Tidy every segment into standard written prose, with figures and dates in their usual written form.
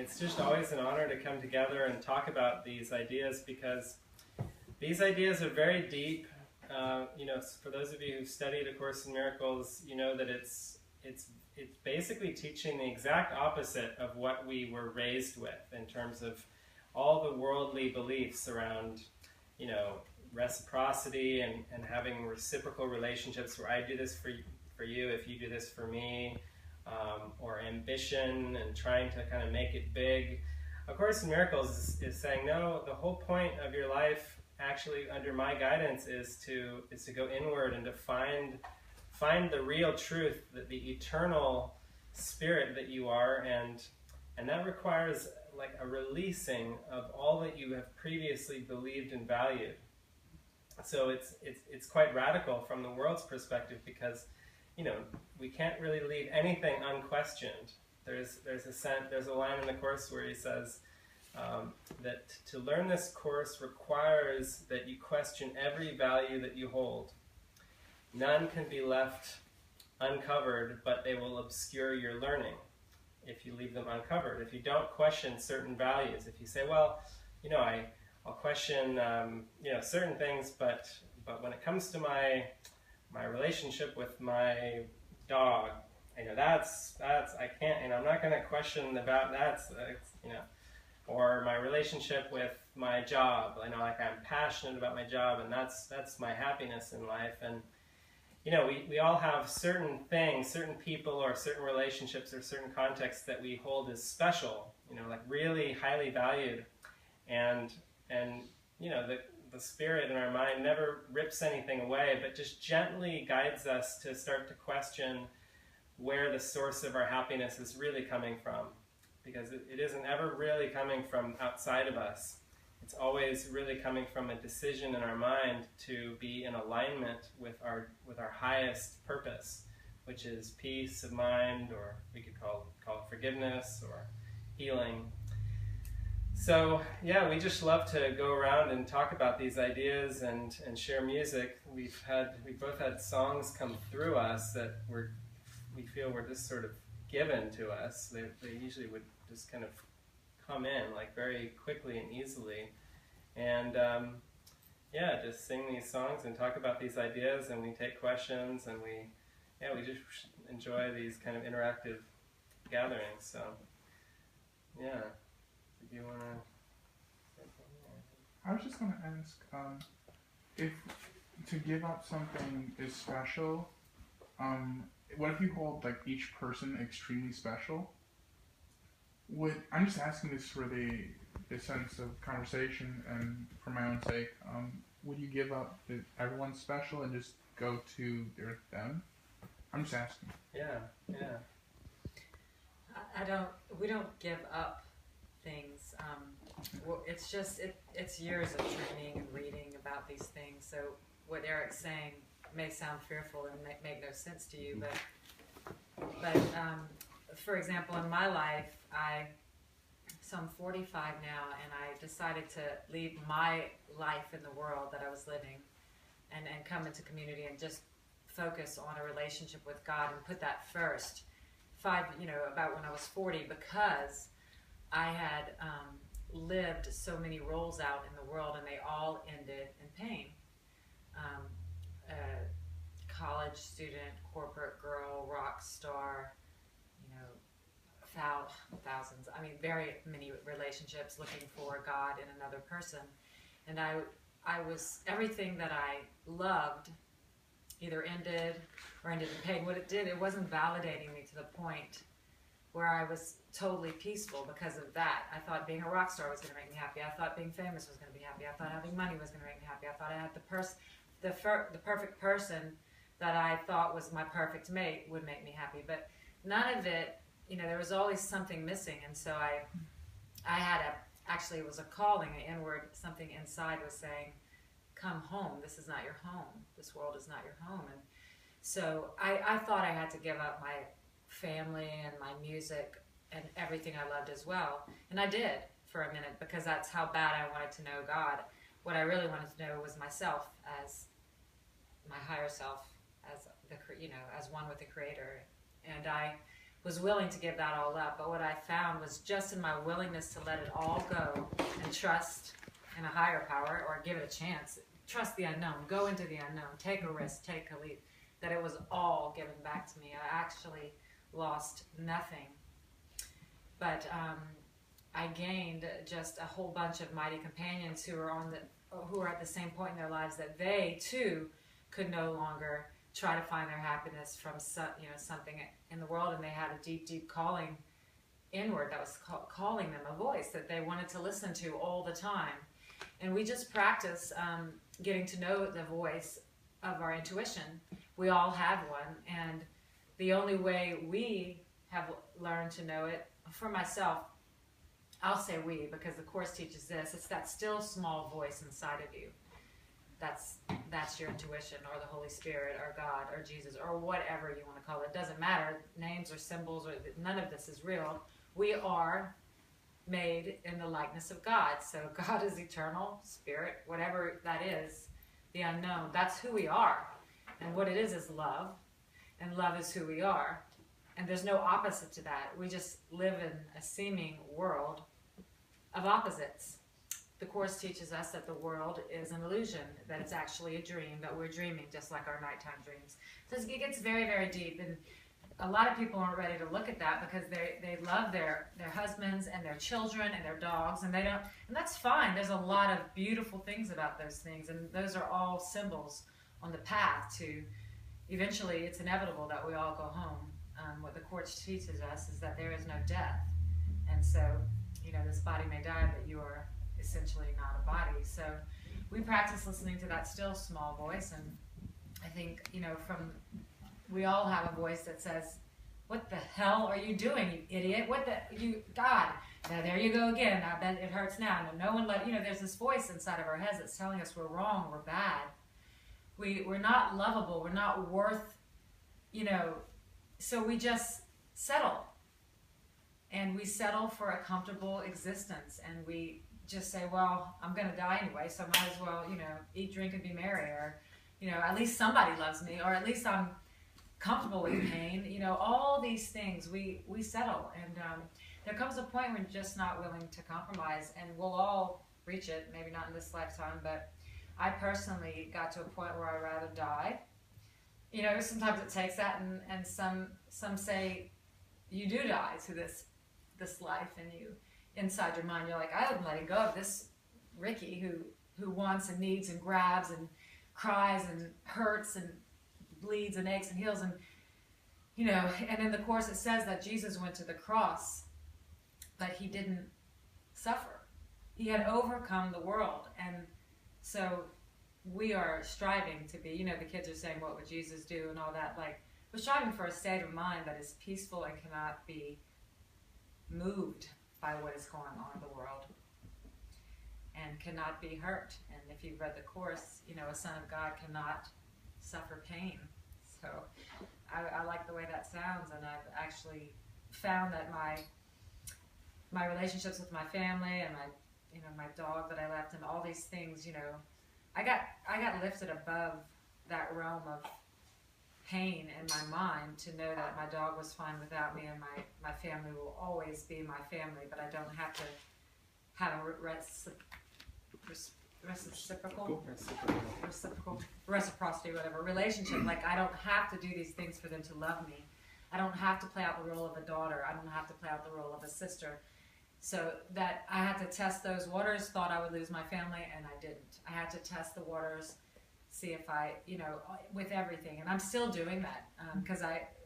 it's just always an honor to come together and talk about these ideas, because these ideas are very deep. For those of you who've studied A Course in Miracles, you know that it's basically teaching the exact opposite of what we were raised with in terms of all the worldly beliefs around, reciprocity and having reciprocal relationships where I do this for you if you do this for me, or ambition and trying to kind of make it big. A Course in Miracles is saying, no, the whole point of your life, actually under my guidance, is to go inward and to find the real truth, the eternal spirit that you are, and that requires like a releasing of all that you have previously believed and valued. So it's quite radical from the world's perspective, because we can't really leave anything unquestioned. There's a line in the Course where he says that to learn this Course requires that you question every value that you hold. None can be left uncovered, but they will obscure your learning if you leave them uncovered. If you don't question certain values, if you say, well, I'll question certain things, but when it comes to my relationship with my dog, that's I can't, I'm not going to question about or my relationship with my job. I'm passionate about my job, and that's my happiness in life. And we all have certain things, certain people, or certain relationships, or certain contexts that we hold as special, like really highly valued, and the spirit in our mind never rips anything away, but just gently guides us to start to question where the source of our happiness is really coming from, because it isn't ever really coming from outside of us. It's always really coming from a decision in our mind to be in alignment with our highest purpose, which is peace of mind, or we could call it forgiveness or healing. So yeah, we just love to go around and talk about these ideas and share music. We both had songs come through us that we feel were just sort of given to us. They usually would just kind of come in like very quickly and easily, and just sing these songs and talk about these ideas, and we take questions, and we just enjoy these kind of interactive gatherings. So yeah, do you want to say something? I was just going to ask if to give up something is special. What if you hold like each person extremely special? I'm just asking this for the sense of conversation and for my own sake. Would you give up that everyone's special and just go to them? I'm just asking. Yeah. We don't give up things. It's just it's years of training and reading about these things. So what Eric's saying may sound fearful and make no sense to you, but for example, in my life, so I'm 45 now, and I decided to leave my life in the world that I was living and come into community and just focus on a relationship with God and put that first. About when I was 40, because I had lived so many roles out in the world, and they all ended in pain. College student, corporate girl, rock star, thousands. Very many relationships looking for God in another person. And I was, everything that I loved either ended or ended in pain. What it did, it wasn't validating me to the point where I was totally peaceful because of that. I thought being a rock star was going to make me happy. I thought being famous was going to be happy. I thought having money was going to make me happy. I thought I had the perfect person that I thought was my perfect mate would make me happy. But none of it, there was always something missing. And so I had actually it was a calling, an inward, something inside was saying, come home. This is not your home. This world is not your home. And so I thought I had to give up my family and my music and everything I loved as well. And I did for a minute, because that's how bad I wanted to know God. What I really wanted to know was myself as my higher self, as as one with the Creator. And I was willing to give that all up. But what I found was just in my willingness to let it all go and trust in a higher power, or give it a chance, trust the unknown, go into the unknown, take a risk, take a leap, that it was all given back to me. I actually lost nothing. But I gained just a whole bunch of mighty companions who were at the same point in their lives that they too could no longer try to find their happiness from something in the world, and they had a deep, deep calling inward that was calling them, a voice that they wanted to listen to all the time. And we just practice getting to know the voice of our intuition. We all have one, and the only way we have learned to know it, for myself, I'll say we, because the Course teaches this, it's that still small voice inside of you. That's your intuition, or the Holy Spirit, or God, or Jesus, or whatever you want to call it. It doesn't matter, names or symbols, or none of this is real. We are made in the likeness of God. So God is eternal, spirit, whatever that is, the unknown. That's who we are. And what it is love. And love is who we are. And there's no opposite to that. We just live in a seeming world of opposites. The Course teaches us that the world is an illusion, that it's actually a dream, that we're dreaming just like our nighttime dreams. So it gets very, very deep. And a lot of people aren't ready to look at that because they love their husbands and their children and their dogs, and they don't, and that's fine. There's a lot of beautiful things about those things, and those are all symbols on the path to eventually. It's inevitable that we all go home. What the Course teaches us is that there is no death, and so this body may die, but you are essentially not a body. So we practice listening to that still small voice, and I think we all have a voice that says, "What the hell are you doing, you idiot? God, now there you go again. I bet it hurts now." No one there's this voice inside of our heads that's telling us we're wrong, we're bad. We're not lovable, we're not worth, so we just settle. And we settle for a comfortable existence, and we just say, well, I'm going to die anyway, so I might as well, eat, drink, and be merry, or, at least somebody loves me, or at least I'm comfortable with pain. All these things we settle, and there comes a point when you're just not willing to compromise, and we'll all reach it, maybe not in this lifetime, but I personally got to a point where I'd rather die. Sometimes it takes that, and some say you do die to this life, and you inside your mind you're like, I'm letting go of this Ricki who wants and needs and grabs and cries and hurts and bleeds and aches and heals, and and in the Course it says that Jesus went to the cross, but he didn't suffer. He had overcome the world, and so we are striving to be, the kids are saying, what would Jesus do, and all that, we're striving for a state of mind that is peaceful and cannot be moved by what is going on in the world, and cannot be hurt. And if you've read the Course, a son of God cannot suffer pain. So I like the way that sounds, and I've actually found that my relationships with my family and my dog that I left and all these things, I got lifted above that realm of pain in my mind to know that my dog was fine without me, and my family will always be my family, but I don't have to have a reciprocity, whatever, relationship. I don't have to do these things for them to love me. I don't have to play out the role of a daughter. I don't have to play out the role of a sister. So that I had to test those waters, thought I would lose my family, and I didn't. I had to test the waters, see if I, with everything. And I'm still doing that, because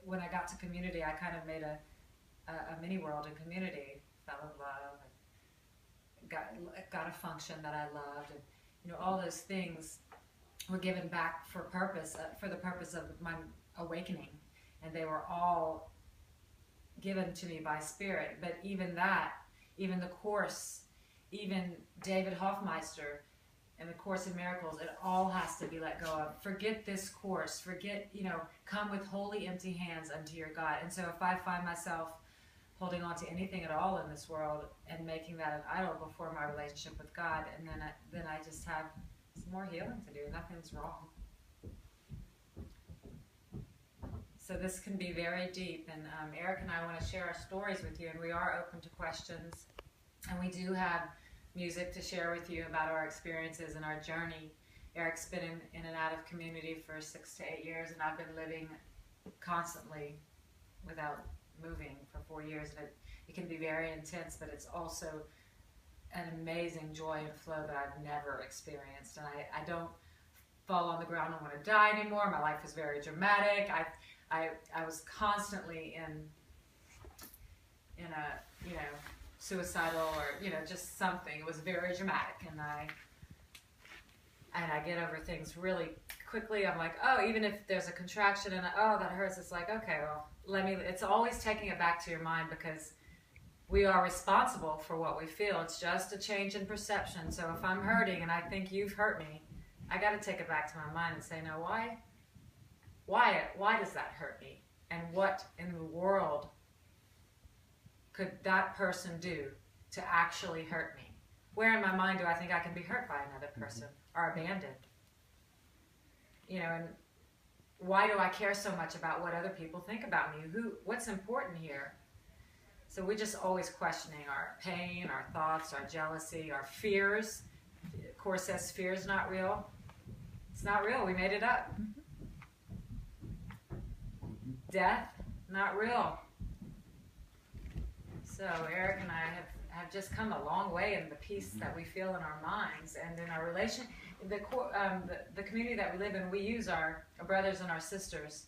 when I got to community, I kind of made a mini world in community, fell in love, and got a function that I loved, and all those things were given back for the purpose of my awakening, and they were all given to me by Spirit. But even the Course, even David Hoffmeister and the Course in Miracles, it all has to be let go of. Forget this Course. Forget, come with holy empty hands unto your God. And so if I find myself holding on to anything at all in this world and making that an idol before my relationship with God, and then I just have some more healing to do. Nothing's wrong. So this can be very deep, and Erik and I want to share our stories with you, and we are open to questions, and we do have music to share with you about our experiences and our journey. Erik's been in and out of community for 6 to 8 years, and I've been living constantly without moving for 4 years, and it can be very intense, but it's also an amazing joy and flow that I've never experienced, and I don't fall on the ground and want to die anymore. My life is very dramatic. I was constantly in a, suicidal or, just something. It was very dramatic, and I get over things really quickly. I'm like, oh, even if there's a contraction and oh, that hurts, it's like, okay, well, it's always taking it back to your mind, because we are responsible for what we feel. It's just a change in perception. So if I'm hurting and I think you've hurt me, I got to take it back to my mind and say, no, why does that hurt me? And what in the world could that person do to actually hurt me? Where in my mind do I think I can be hurt by another person or abandoned? And why do I care so much about what other people think about me? What's important here? So we're just always questioning our pain, our thoughts, our jealousy, our fears. The Course says fear is not real. It's not real. We made it up. Death, not real. So Erik and I have just come a long way in the peace that we feel in our minds and in our relation. The community that we live in, we use our brothers and our sisters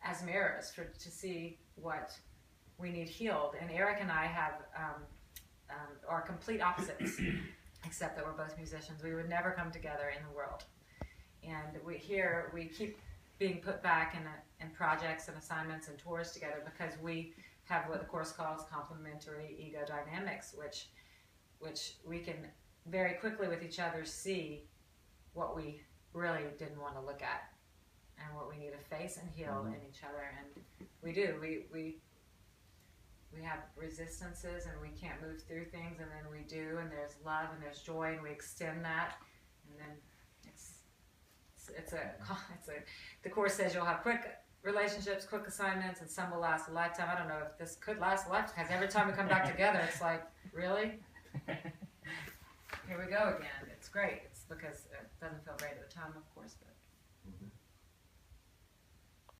as mirrors to see what we need healed. And Erik and I are complete opposites, except that we're both musicians. We would never come together in the world. And we keep being put back in projects and assignments and tours together, because we have what the Course calls complementary ego dynamics, which we can very quickly with each other see what we really didn't want to look at and what we need to face and heal in each other. And we do. We have resistances and we can't move through things, and then we do, and there's love and there's joy, and we extend that, and then the Course says you'll have quick relationships, quick assignments, and some will last a lifetime. I don't know if this could last a lifetime, because every time we come back together, it's like, really? Here we go again. It's great. It's because it doesn't feel great at the time, of course, but